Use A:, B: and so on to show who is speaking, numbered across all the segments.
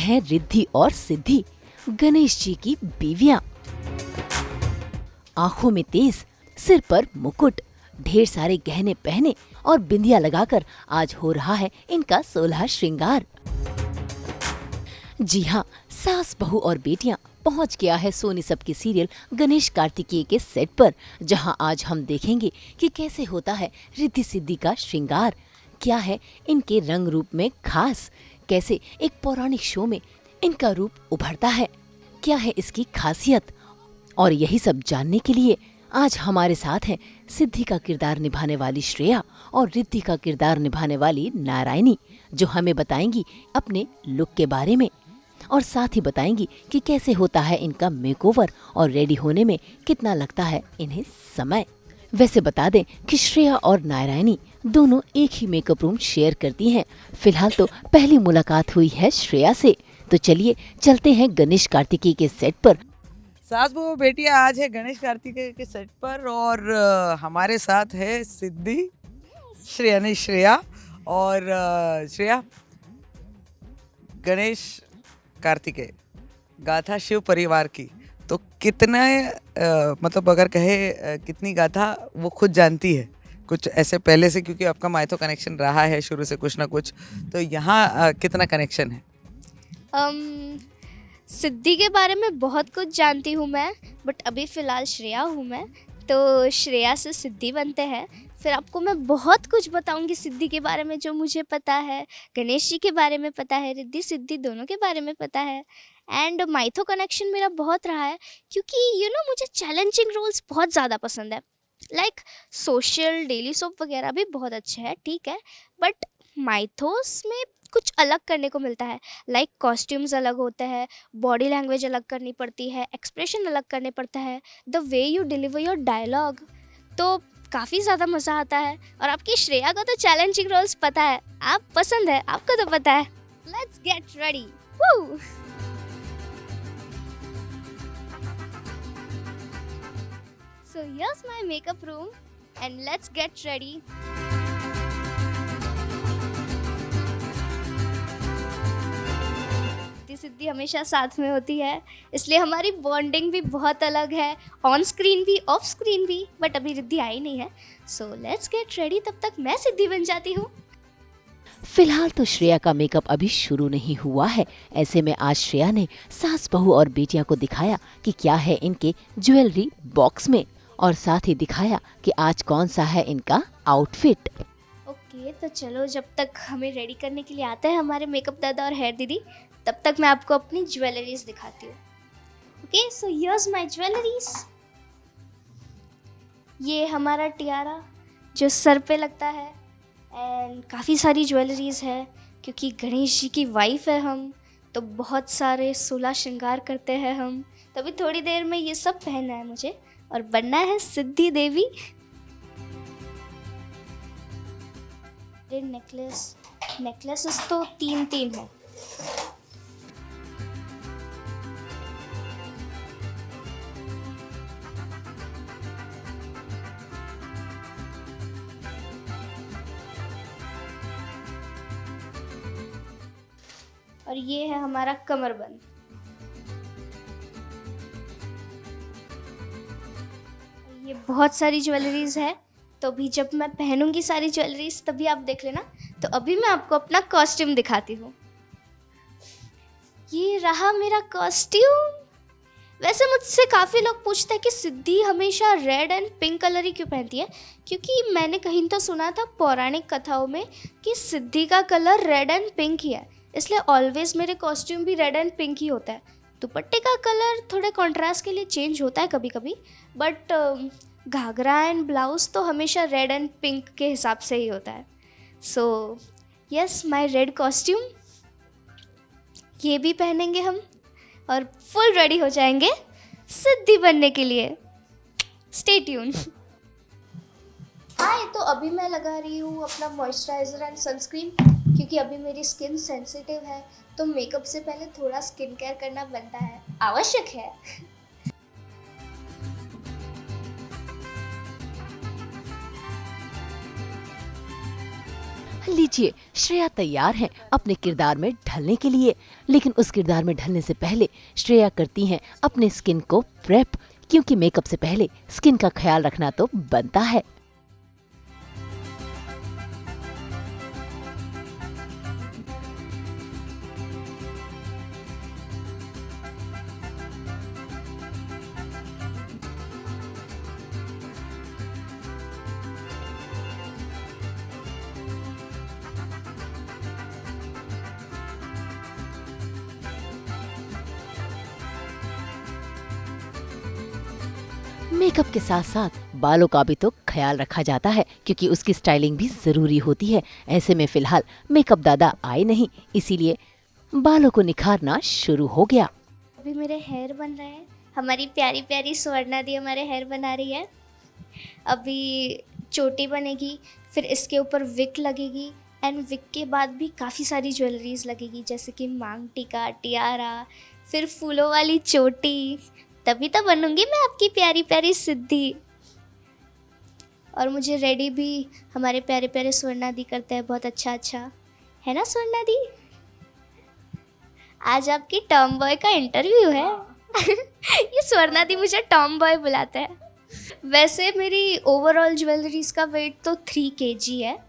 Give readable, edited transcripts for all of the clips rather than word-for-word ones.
A: हैं रिद्धि और सिद्धि, गणेश जी की बीवियां। आंखों में तेज, सिर पर मुकुट, ढेर सारे गहने पहने और बिंदिया लगाकर आज हो रहा है इनका 16 श्रृंगार। जी हाँ, सास बहू और बेटियां पहुंच गया है सोनी सब की सीरियल गणेश कार्तिकेय के सेट पर, जहां आज हम देखेंगे कि कैसे होता है रिद्धि सिद्धि का श्रृंगार, क्या है इनके रंग रूप में खास, कैसे एक पौराणिक शो में इनका रूप उभरता है, क्या है इसकी खासियत। और यही सब जानने के लिए आज हमारे साथ हैं सिद्धि का किरदार निभाने वाली श्रेया और रिद्धि का किरदार निभाने वाली नारायणी, जो हमें बताएंगी अपने लुक के बारे में और साथ ही बताएंगी कि कैसे होता है इनका मेकओवर और रेडी होने में कितना लगता है इन्हें समय। वैसे बता दें कि श्रेया और नारायणी दोनों एक ही मेकअप रूम शेयर करती हैं। फिलहाल तो पहली मुलाकात हुई है श्रेया से, तो चलिए चलते हैं गणेश कार्तिकेय के सेट पर।
B: सास बहू बेटियां आज है गणेश कार्तिकेय के सेट पर और हमारे साथ है सिद्धि, श्रेया और श्रेया। गणेश कार्तिकेय गाथा शिव परिवार की, तो कितना मतलब अगर कहे कितनी गाथा वो खुद जानती है कुछ ऐसे पहले से, क्योंकि आपका माइथो कनेक्शन रहा है शुरू से कुछ ना कुछ, तो यहाँ कितना कनेक्शन है?
C: सिद्धि के बारे में बहुत कुछ जानती हूँ मैं, बट अभी फ़िलहाल श्रेया हूँ मैं, तो श्रेया से सिद्धि बनते हैं। फिर आपको मैं बहुत कुछ बताऊंगी सिद्धि के बारे में जो मुझे पता है, गणेश जी के बारे में पता है, रिद्धि सिद्धि दोनों के बारे में पता है। एंड माइथो कनेक्शन मेरा बहुत रहा है, क्योंकि मुझे चैलेंजिंग रोल्स बहुत ज़्यादा पसंद है। लाइक सोशल डेली सोप वगैरह भी बहुत अच्छे हैं, ठीक है, बट माइथोस में कुछ अलग करने को मिलता है। लाइक कॉस्ट्यूम्स अलग होते हैं, बॉडी लैंग्वेज अलग करनी पड़ती है, एक्सप्रेशन अलग करने पड़ता है, the way you deliver your dialogue, तो काफ़ी ज़्यादा मज़ा आता है। और आपकी श्रेया का तो चैलेंजिंग रोल्स पता है, आप पसंद है, आपको तो पता है। Let's get ready. So here's my makeup room and let's get ready. सिद्धि हमेशा साथ में होती है, इसलिए हमारी बॉन्डिंग भी बहुत अलग है, ऑन स्क्रीन भी ऑफ स्क्रीन भी। बट अभी रिद्धि आई नहीं है, सो लेट्स गेट रेडी, तब तक मैं सिद्धि बन जाती हूँ।
A: फिलहाल तो श्रेया का मेकअप अभी शुरू नहीं हुआ है। ऐसे में आज श्रेया ने सास बहू और बेटियां को दिखाया कि क्या है इनके ज्वेलरी बॉक्स में, और साथ ही दिखाया कि आज कौन सा है इनका आउटफिट।
C: ओके, तो चलो जब तक हमें रेडी करने के लिए आते हैं हमारे मेकअप दादा और हेयर दीदी, तब तक मैं आपको अपनी ज्वेलरीज दिखाती हूँ। Okay, so here's my jewelleries. ये हमारा टियारा जो सर पे लगता है, एंड काफ़ी सारी ज्वेलरीज है, क्योंकि गणेश जी की वाइफ है हम, तो बहुत सारे 16 श्रृंगार करते हैं हम। तभी थोड़ी देर में ये सब पहनना है मुझे और बनना है सिद्धि देवी। नेकलेसेस तो 3 है। और ये है हमारा कमरबंद। ये बहुत सारी ज्वेलरीज है, तो अभी जब मैं पहनूंगी सारी ज्वेलरीज तभी आप देख लेना। तो अभी मैं आपको अपना कॉस्ट्यूम दिखाती हूँ। ये रहा मेरा कॉस्ट्यूम। वैसे मुझसे काफ़ी लोग पूछते हैं कि सिद्धि हमेशा रेड एंड पिंक कलर ही क्यों पहनती है, क्योंकि मैंने कहीं तो सुना था पौराणिक कथाओं में कि सिद्धि का कलर रेड एंड पिंक ही है, इसलिए ऑलवेज मेरे कॉस्ट्यूम भी रेड एंड पिंक ही होता है। दुपट्टे का कलर थोड़े कॉन्ट्रास्ट के लिए चेंज होता है कभी कभी, बट घाघरा एंड ब्लाउज तो हमेशा रेड एंड पिंक के हिसाब से ही होता है। So yes, my red costume, ये भी पहनेंगे हम और फुल रेडी हो जाएंगे सिद्धि बनने के लिए। Stay tune. हाय, तो अभी मैं लगा रही हूँ अपना मॉइस्चराइज़र एंड सनस्क्रीन, क्योंकि अभी मेरी स्किन सेंसिटिव है, तो मेकअप से पहले थोड़ा स्किन केयर करना बनता है, आवश्यक है।
A: लीजिए, श्रेया तैयार हैं अपने किरदार में ढलने के लिए, लेकिन उस किरदार में ढलने से पहले श्रेया करती हैं अपने स्किन को प्रेप, क्योंकि मेकअप से पहले स्किन का ख्याल रखना तो बनता है। मेकअप के साथ साथ बालों का भी तो ख्याल रखा जाता है, क्योंकि उसकी स्टाइलिंग भी जरूरी होती है। ऐसे में फिलहाल मेकअप दादा आए नहीं, इसीलिए बालों को निखारना शुरू हो गया।
C: अभी मेरे हेयर बन रहे हैं, हमारी प्यारी प्यारी स्वर्णा दी हमारे हेयर बना रही है। अभी चोटी बनेगी, फिर इसके ऊपर विक लगेगी, एंड विक के बाद भी काफ़ी सारी ज्वेलरीज लगेगी, जैसे कि मांग टीका, टियारा, फिर फूलों वाली चोटी। तभी तो बनूंगी मैं आपकी प्यारी प्यारी सिद्धि। और मुझे रेडी भी हमारे प्यारे प्यारे स्वर्णा दी करते हैं बहुत अच्छा अच्छा, है ना स्वर्णा दी? आज आपकी टॉम बॉय का इंटरव्यू है। ये स्वर्णा दी मुझे टॉम बॉय बुलाते हैं। वैसे मेरी ओवरऑल ज्वेलरीज का वेट तो 3 kg है।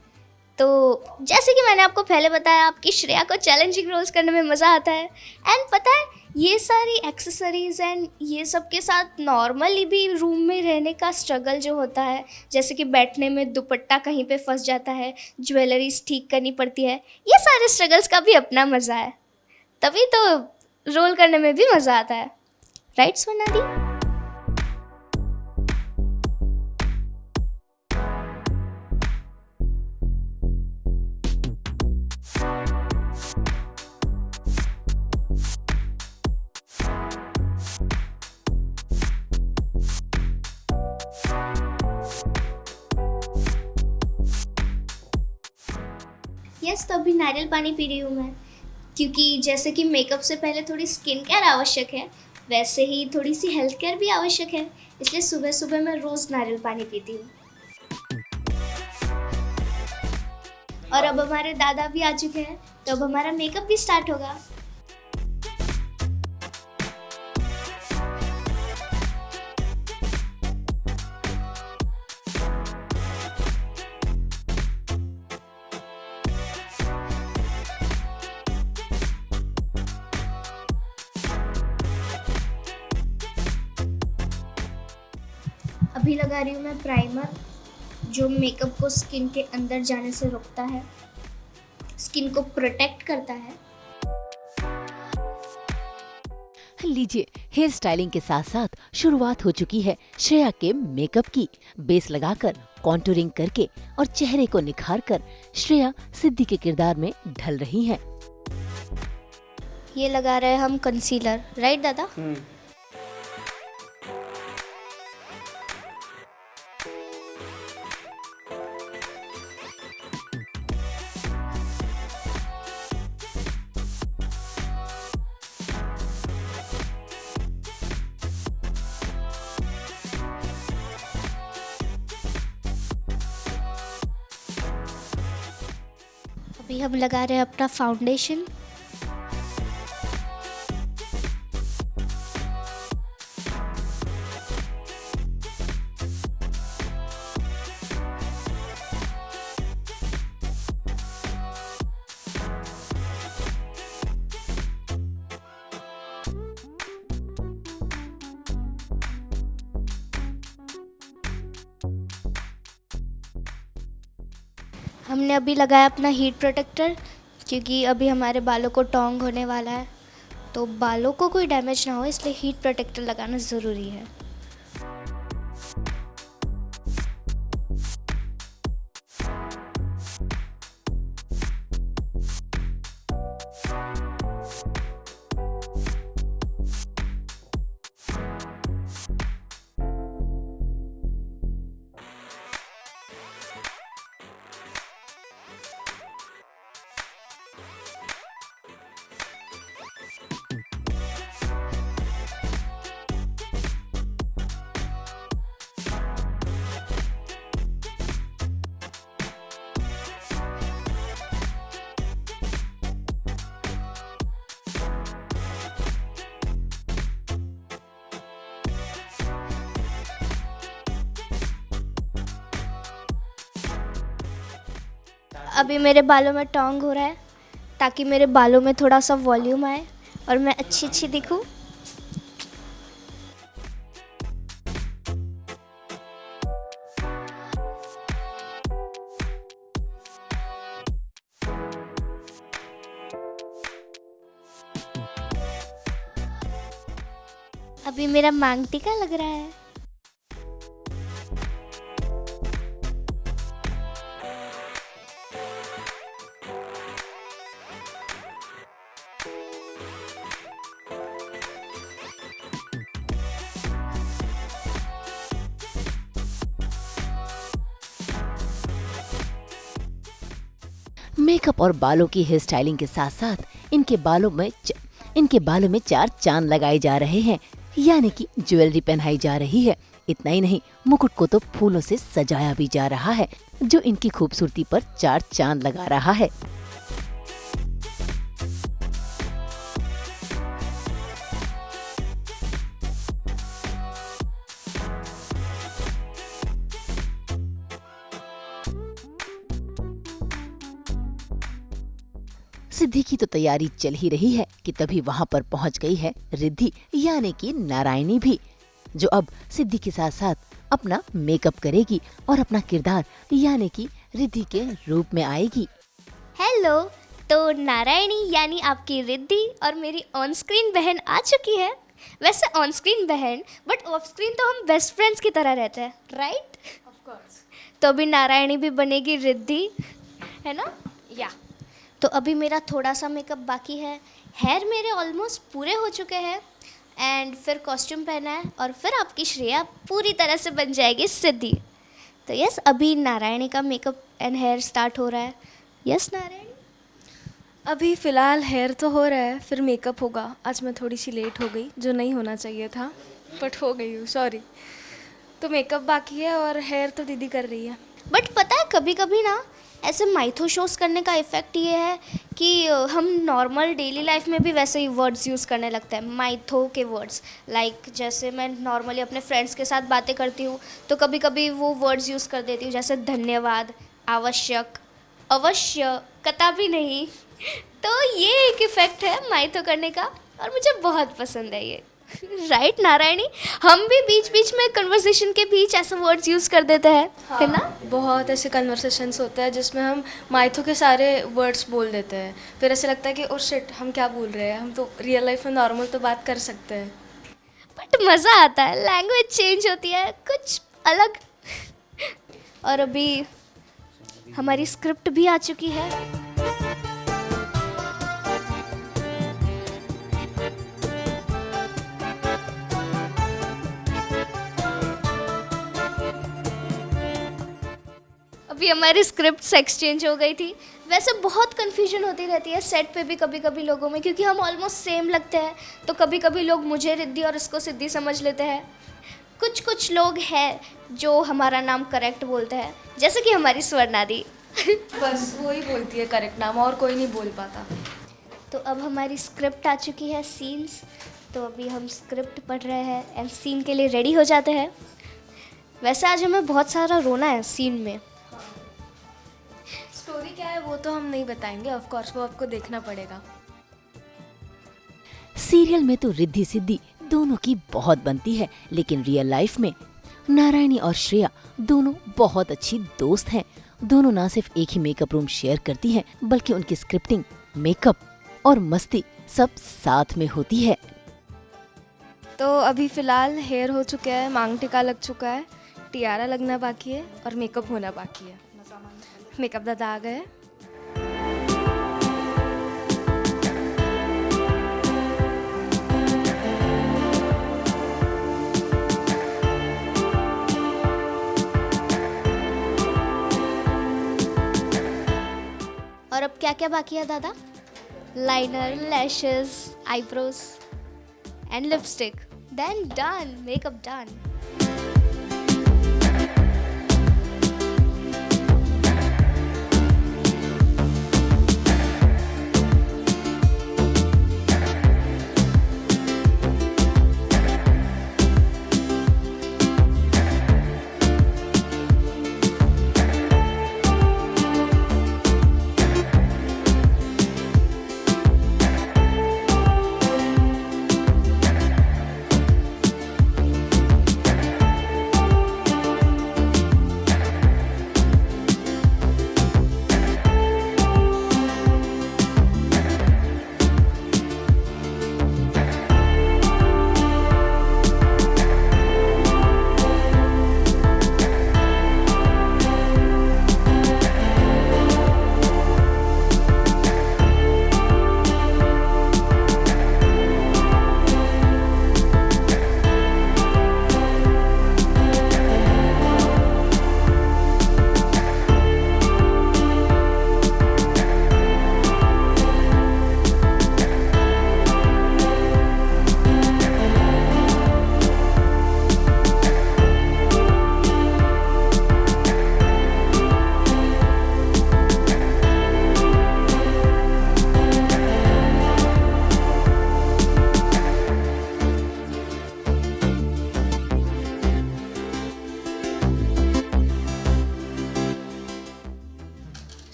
C: तो जैसे कि मैंने आपको पहले बताया, आपकी श्रेया को चैलेंजिंग रोल्स करने में मज़ा आता है। एंड पता है, ये सारी एक्सेसरीज एंड ये सब के साथ नॉर्मली भी रूम में रहने का स्ट्रगल जो होता है, जैसे कि बैठने में दुपट्टा कहीं पे फंस जाता है, ज्वेलरीज ठीक करनी पड़ती है, ये सारे स्ट्रगल्स का भी अपना मज़ा है। तभी तो रोल करने में भी मज़ा आता है, राइट स्वर्णा दी? यस, तो अभी नारियल पानी पी रही हूँ मैं, क्योंकि जैसे कि मेकअप से पहले थोड़ी स्किन केयर आवश्यक है, वैसे ही थोड़ी सी हेल्थ केयर भी आवश्यक है। इसलिए सुबह सुबह मैं रोज़ नारियल पानी पीती हूँ। और अब हमारे दादा भी आ चुके हैं, तो अब हमारा मेकअप भी स्टार्ट होगा। अभी लगा रही हूँ मैं प्राइमर, जो मेकअप को स्किन के अंदर जाने से रोकता है, स्किन को प्रोटेक्ट करता है।
A: लीजिए, हेयर स्टाइलिंग के साथ साथ शुरुआत हो चुकी है श्रेया के मेकअप की। बेस लगाकर, कॉन्टूरिंग करके और चेहरे को निखार कर श्रेया सिद्धि के किरदार में ढल रही हैं।
C: ये लगा रहे हैं हम कंसीलर, राइट दादा? अभी हम लगा रहे हैं अपना फाउंडेशन। हमने अभी लगाया अपना हीट प्रोटेक्टर, क्योंकि अभी हमारे बालों को टोंग होने वाला है, तो बालों को कोई डैमेज ना हो, इसलिए हीट प्रोटेक्टर लगाना ज़रूरी है। अभी मेरे बालों में टोंग हो रहा है ताकि मेरे बालों में थोड़ा सा वॉल्यूम आए और मैं अच्छी अच्छी दिखूं। अभी मेरा मांग टीका लग रहा है।
A: मेकअप और बालों की हेयर स्टाइलिंग के साथ साथ इनके बालों में 4 चांद लगाए जा रहे हैं, यानी कि ज्वेलरी पहनाई जा रही है। इतना ही नहीं, मुकुट को तो फूलों से सजाया भी जा रहा है, जो इनकी खूबसूरती पर 4 चांद लगा रहा है। सिद्धि की तो तैयारी चल ही रही है कि तभी वहां पर पहुंच गई है रिद्धि, यानी कि नारायणी भी, जो अब सिद्धि के साथ साथ अपना मेकअप करेगी और अपना किरदार यानी कि रिद्धि के रूप में आएगी।
C: हेलो, तो नारायणी यानी आपकी रिद्धि और मेरी ऑन स्क्रीन बहन आ चुकी है। वैसे ऑन स्क्रीन बहन, बट ऑफ स्क्रीन तो हम बेस्ट फ्रेंड्स की तरह रहते हैं, राइट? Of course. तो अभी नारायणी भी बनेगी रिद्धि, है ना? या तो अभी मेरा थोड़ा सा मेकअप बाकी है, हेयर मेरे ऑलमोस्ट पूरे हो चुके हैं, एंड फिर कॉस्ट्यूम पहना है और फिर आपकी श्रेया पूरी तरह से बन जाएगी सिद्धि। तो यस, अभी नारायणी का मेकअप एंड हेयर स्टार्ट हो रहा है। यस नारायणी?
D: अभी फ़िलहाल हेयर तो हो रहा है, फिर मेकअप होगा। आज मैं थोड़ी सी लेट हो गई, जो नहीं होना चाहिए था, बट हो गई हूँ, सॉरी। तो मेकअप बाकी है और हेयर तो दीदी कर रही है।
C: बट पता है, कभी कभी ना ऐसे माइथो शोज़ करने का इफ़ेक्ट ये है कि हम नॉर्मल डेली लाइफ में भी वैसे ही वर्ड्स यूज़ करने लगते हैं, माइथो के वर्ड्स। लाइक जैसे मैं नॉर्मली अपने फ्रेंड्स के साथ बातें करती हूँ तो कभी कभी वो वर्ड्स यूज़ कर देती हूँ, जैसे धन्यवाद, आवश्यक, अवश्य, कता भी नहीं। तो ये एक इफ़ेक्ट है माइथो करने का और मुझे बहुत पसंद है ये। राइट नारायणी? हम भी बीच बीच में कन्वर्सेशन के बीच ऐसे वर्ड्स यूज़ कर देते हैं, है ना?
D: बहुत ऐसे कन्वर्सेशंस होते हैं जिसमें हम माइथो के सारे वर्ड्स बोल देते हैं, फिर ऐसे लगता है कि ओ शिट, हम क्या बोल रहे हैं, हम तो रियल लाइफ में नॉर्मल तो बात कर सकते हैं।
C: बट मज़ा आता है, लैंग्वेज चेंज होती है, कुछ अलग। और अभी हमारी स्क्रिप्ट भी आ चुकी है। अभी हमारी स्क्रिप्ट एक्सचेंज हो गई थी। वैसे बहुत कन्फ्यूजन होती रहती है सेट पे भी कभी कभी लोगों में, क्योंकि हम ऑलमोस्ट सेम लगते हैं, तो कभी कभी लोग मुझे रिद्धि और इसको सिद्धि समझ लेते हैं। कुछ लोग हैं जो हमारा नाम करेक्ट बोलते हैं, जैसे कि हमारी स्वर्णा दी।
D: बस वही बोलती है करेक्ट नाम, और कोई नहीं बोल पाता।
C: तो अब हमारी स्क्रिप्ट आ चुकी है, सीन्स। तो अभी हम स्क्रिप्ट पढ़ रहे हैं एंड सीन के लिए रेडी हो जाते हैं। वैसे आज हमें बहुत सारा रोना है सीन में।
D: स्टोरी क्या है वो तो हम नहीं बताएंगे, ऑफ कोर्स वो आपको देखना पड़ेगा।
A: सीरियल में तो रिद्धि सिद्धि दोनों की बहुत बनती है, लेकिन रियल लाइफ में नारायणी और श्रेया दोनों बहुत अच्छी दोस्त हैं। दोनों ना सिर्फ एक ही मेकअप रूम शेयर करती हैं, बल्कि उनकी स्क्रिप्टिंग, मेकअप और मस्ती सब साथ में होती है।
D: तो अभी फ़िलहाल हेयर हो चुका है, मांग टिका लग चुका है, टियारा लगना बाकी है और मेकअप होना बाकी है। मेकअप दादा आ गए।
C: और अब क्या क्या बाकी है दादा? Liner, lashes, eyebrows and lipstick. Then done, makeup done.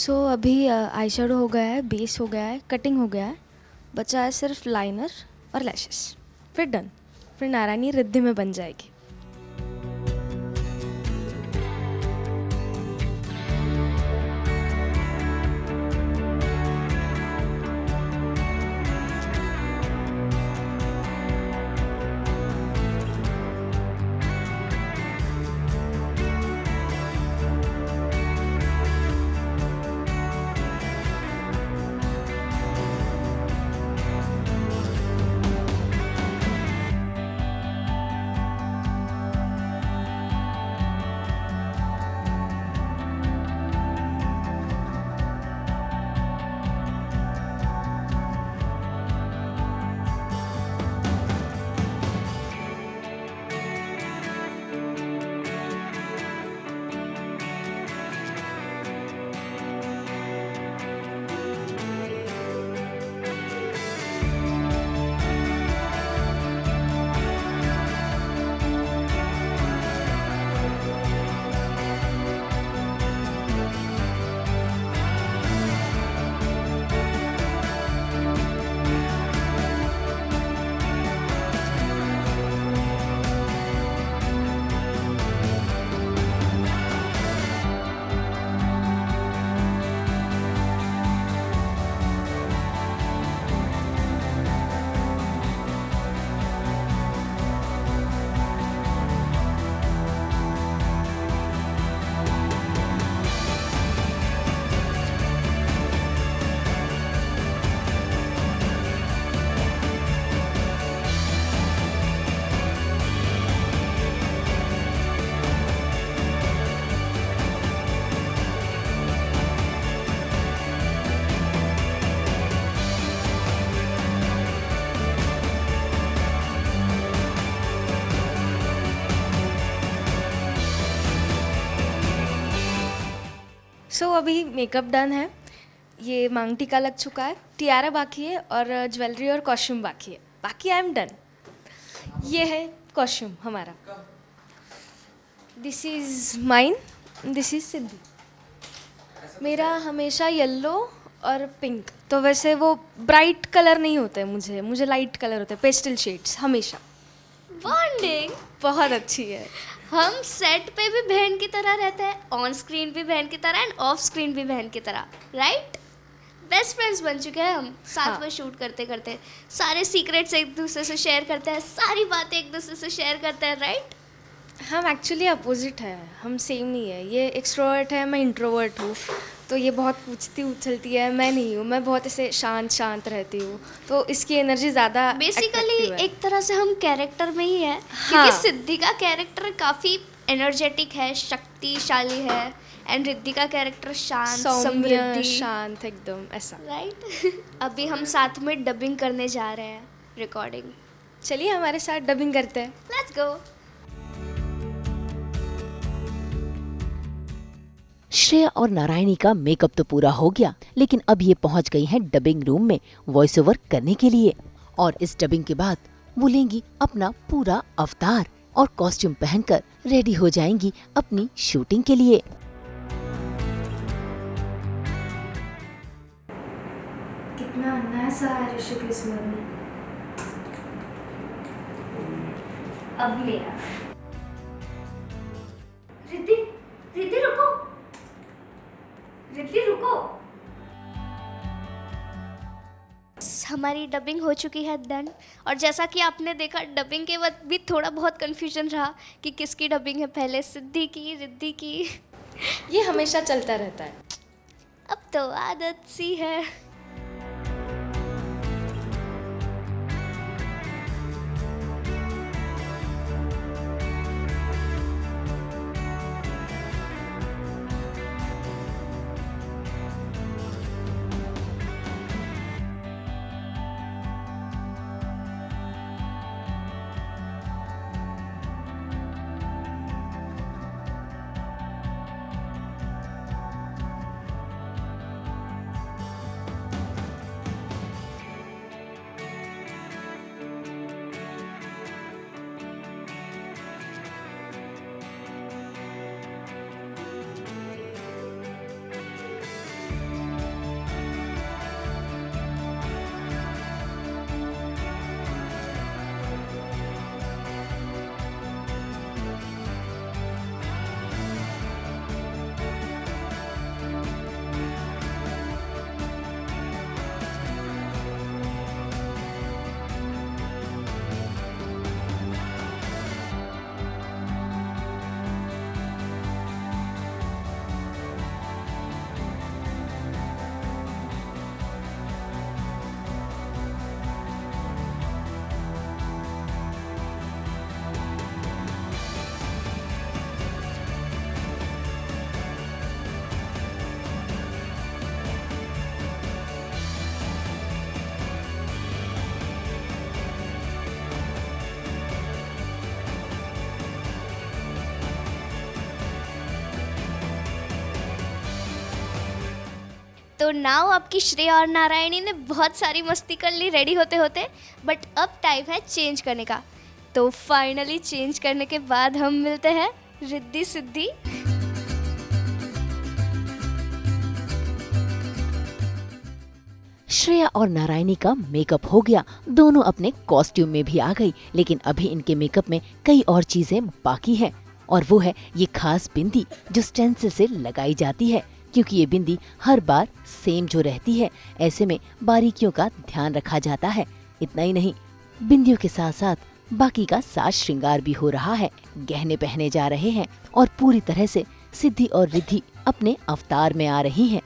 D: So अभी आई शेडो हो गया है, बेस हो गया है, कटिंग हो गया है, बचा है सिर्फ लाइनर और लैशेस, फिर डन, फिर नारायणी रिद्धि में बन जाएगी। सो अभी मेकअप डन है, ये मांग टीका लग चुका है, टियारा बाकी है और ज्वेलरी और कॉस्ट्यूम बाकी है, बाकी आई एम डन। ये है कॉस्ट्यूम हमारा, this is mine, this is Siddhi. मेरा हमेशा येलो और पिंक, तो वैसे वो ब्राइट कलर नहीं होते मुझे लाइट कलर होते हैं, पेस्टल शेड्स हमेशा।
C: बॉन्डिंग
D: बहुत अच्छी है।
C: हम सेट पे भी बहन की तरह रहते हैं, ऑन स्क्रीन भी बहन की तरह एंड ऑफ स्क्रीन भी बहन की तरह, राइट? बेस्ट फ्रेंड्स बन चुके हैं हम, साथ
D: हाँ।
C: में शूट करते करते सारे सीक्रेट्स एक दूसरे से शेयर करते हैं, सारी बातें एक दूसरे से शेयर करते हैं, राइट?
D: हम एक्चुअली अपोजिट है, हम सेम नहीं है। ये एक्सट्रोवर्ट है, मैं इंट्रोवर्ट हूँ, तो ये बहुत पूछती उछलती है, मैं नहीं हूँ, मैं बहुत ऐसे शांत रहती हूँ, तो इसकी एनर्जी ज़्यादा
C: बेसिकली एक तरह से हम कैरेक्टर में ही है,
D: हाँ।
C: क्योंकि सिद्धि का कैरेक्टर काफ़ी एनर्जेटिक है, शक्तिशाली है, एंड रिद्धि का कैरेक्टर शांत
D: सौम्य,
C: समृद्धि,
D: शांत एकदम ऐसा।
C: राइट? अभी हम साथ में डबिंग करने जा रहे हैं, रिकॉर्डिंग।
D: चलिए हमारे साथ डबिंग करते हैं।
C: Let's go.
A: श्रेया और नारायणी का मेकअप तो पूरा हो गया, लेकिन अब ये पहुंच गई हैं डबिंग रूम में वॉइस ओवर करने के लिए। और इस डबिंग के बाद वो लेंगी अपना पूरा अवतार और कॉस्ट्यूम पहनकर रेडी हो जाएंगी अपनी शूटिंग के लिए।
D: कितना नया है ऋषि किस्मत में।
C: अब ले आ। रिद्धि, रिद्धि रुको, रिद्धि रुको। हमारी डबिंग हो चुकी है डन, और जैसा कि आपने देखा डबिंग के वक्त भी थोड़ा बहुत कंफ्यूजन रहा कि किसकी डबिंग है, पहले सिद्धि की, रिद्धि की।
D: ये हमेशा चलता रहता है।
C: अब तो आदत सी है। तो नाउ आपकी श्रेया और नारायणी ने बहुत सारी मस्ती कर ली रेडी होते होते, बट अब टाइम है चेंज करने का। तो फाइनली चेंज करने के बाद हम मिलते हैं रिद्धि सिद्धि।
A: श्रेया और नारायणी का मेकअप हो गया, दोनों अपने कॉस्ट्यूम में भी आ गई, लेकिन अभी इनके मेकअप में कई और चीजें बाकी हैं, और वो है ये खास बिंदी जो स्टेंसिल से लगाई जाती है, क्योंकि ये बिंदी हर बार सेम जो रहती है, ऐसे में बारीकियों का ध्यान रखा जाता है। इतना ही नहीं, बिंदियों के साथ साथ बाकी का साज श्रृंगार भी हो रहा है, गहने पहने जा रहे हैं और पूरी तरह से सिद्धि और रिद्धि अपने अवतार में आ रही हैं।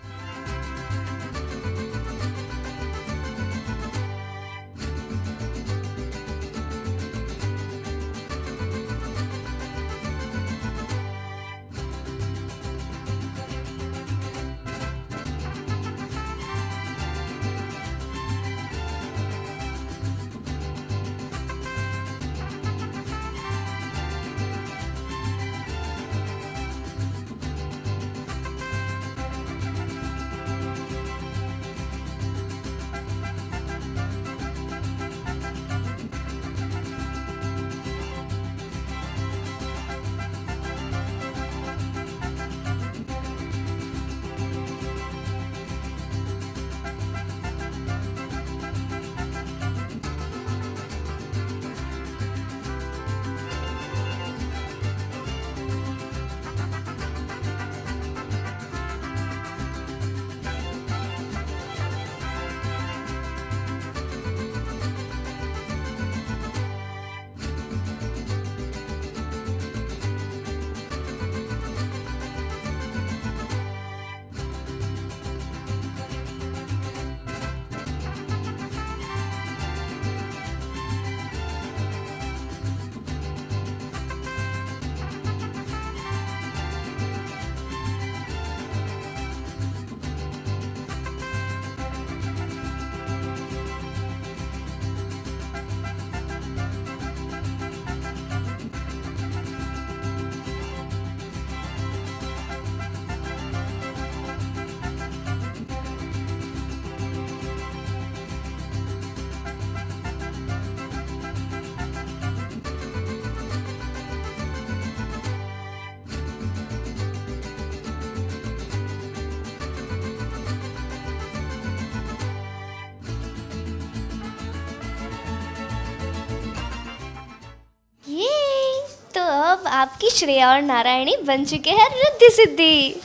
C: अब आपकी श्रेया और नारायणी बन चुके हैं रिद्धि सिद्धि।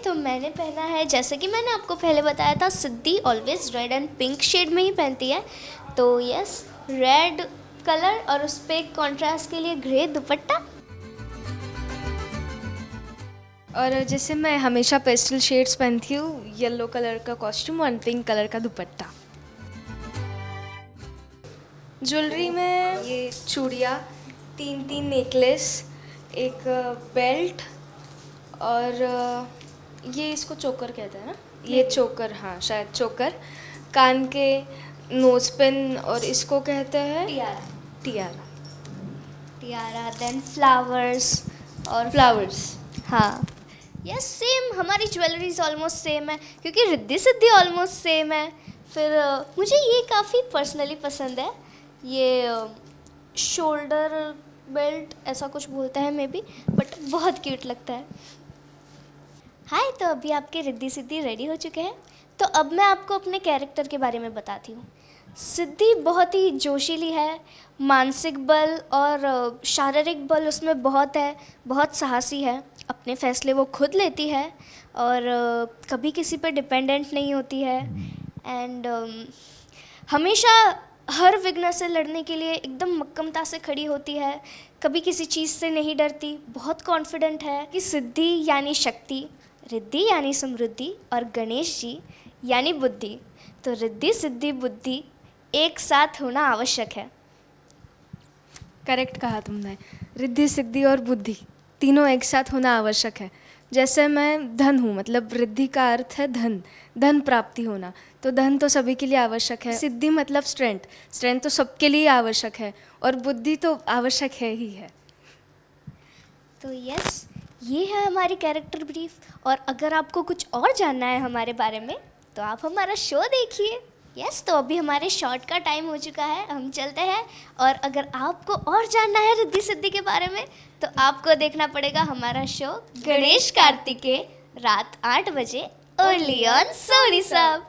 C: तो मैंने पहना है, जैसे कि मैंने आपको पहले बताया था, Siddhi always red and pink shade में ही पहनती है। तो यस, रेड कलर और उस पर कॉन्ट्रास्ट के लिए ग्रे दुपट्टा।
D: और जैसे मैं हमेशा पेस्टल शेड्स पहनती हूँ, येलो कलर का कॉस्ट्यूम और पिंक कलर का दुपट्टा। ज्वेलरी में ये चूड़ियाँ, 3 नेकलेस, एक बेल्ट और ये इसको चोकर कहते हैं ना, ये चोकर, हाँ शायद चोकर, कान के नोज पिन, और इसको कहते हैं टियारा।
C: टियारा, देन फ्लावर्स और
D: फ्लावर्स।
C: हाँ यस, सेम हमारी ज्वेलरीज ऑलमोस्ट सेम है, क्योंकि रिद्धि सिद्धि ऑलमोस्ट सेम है। फिर मुझे ये काफ़ी पर्सनली पसंद है, ये शोल्डर बेल्ट ऐसा कुछ बोलता है मे बी, बट बहुत क्यूट लगता है। हाय, तो अभी आपके रिद्धि सिद्धि रेडी हो चुके हैं। तो अब मैं आपको अपने कैरेक्टर के बारे में बताती हूँ। सिद्धि बहुत ही जोशीली है, मानसिक बल और शारीरिक बल उसमें बहुत है, बहुत साहसी है, अपने फैसले वो खुद लेती है और कभी किसी पर डिपेंडेंट नहीं होती है। एंड हमेशा हर विघ्न से लड़ने के लिए एकदम मक्कमता से खड़ी होती है, कभी किसी चीज़ से नहीं डरती, बहुत कॉन्फिडेंट है कि सिद्धि यानी शक्ति, रिद्धि यानी समृद्धि और गणेश जी यानी बुद्धि। तो रिद्धि सिद्धि बुद्धि एक साथ होना आवश्यक है।
D: करेक्ट कहा तुमने, रिद्धि सिद्धि और बुद्धि तीनों एक साथ होना आवश्यक है। जैसे मैं धन हूँ, मतलब रिद्धि का अर्थ है धन, धन प्राप्ति होना, तो धन तो सभी के लिए आवश्यक है। सिद्धि मतलब स्ट्रेंथ, स्ट्रेंथ तो सबके लिए आवश्यक है, और बुद्धि तो आवश्यक है ही है।
C: तो यस, ये है हमारी कैरेक्टर ब्रीफ। और अगर आपको कुछ और जानना है हमारे बारे में तो आप हमारा शो देखिए। यस, तो अभी हमारे शॉट का टाइम हो चुका है, हम चलते हैं। और अगर आपको और जानना है रिद्धि सिद्धि के बारे में तो आपको देखना पड़ेगा हमारा शो गणेश कार्तिकेय रात 8 बजे ओनली ऑन सोनी सब।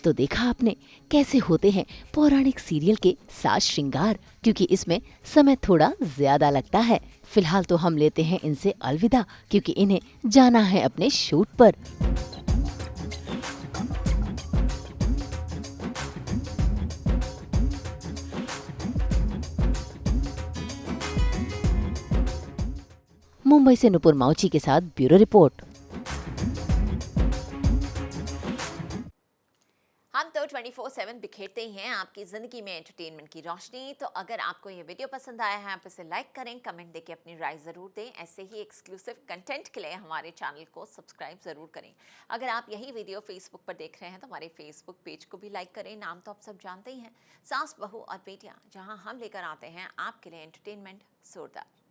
A: तो देखा आपने कैसे होते हैं पौराणिक सीरियल के साज श्रृंगार, क्योंकि इसमें समय थोड़ा ज्यादा लगता है। फिलहाल तो हम लेते हैं इनसे अलविदा, क्योंकि इन्हें जाना है अपने शूट पर। मुंबई से नुपुर माउची के साथ ब्यूरो रिपोर्ट।
E: हम तो 24/7 बिखेरते ही हैं आपकी ज़िंदगी में एंटरटेनमेंट की रोशनी। तो अगर आपको ये वीडियो पसंद आया है आप इसे लाइक करें, कमेंट देके अपनी राय ज़रूर दें। ऐसे ही एक्सक्लूसिव कंटेंट के लिए हमारे चैनल को सब्सक्राइब ज़रूर करें। अगर आप यही वीडियो फेसबुक पर देख रहे हैं तो हमारे फेसबुक पेज को भी लाइक करें। नाम तो आप सब जानते ही हैं, सास बहू और बेटियाँ, जहाँ हम लेकर आते हैं आपके लिए एंटरटेनमेंट जोरदार।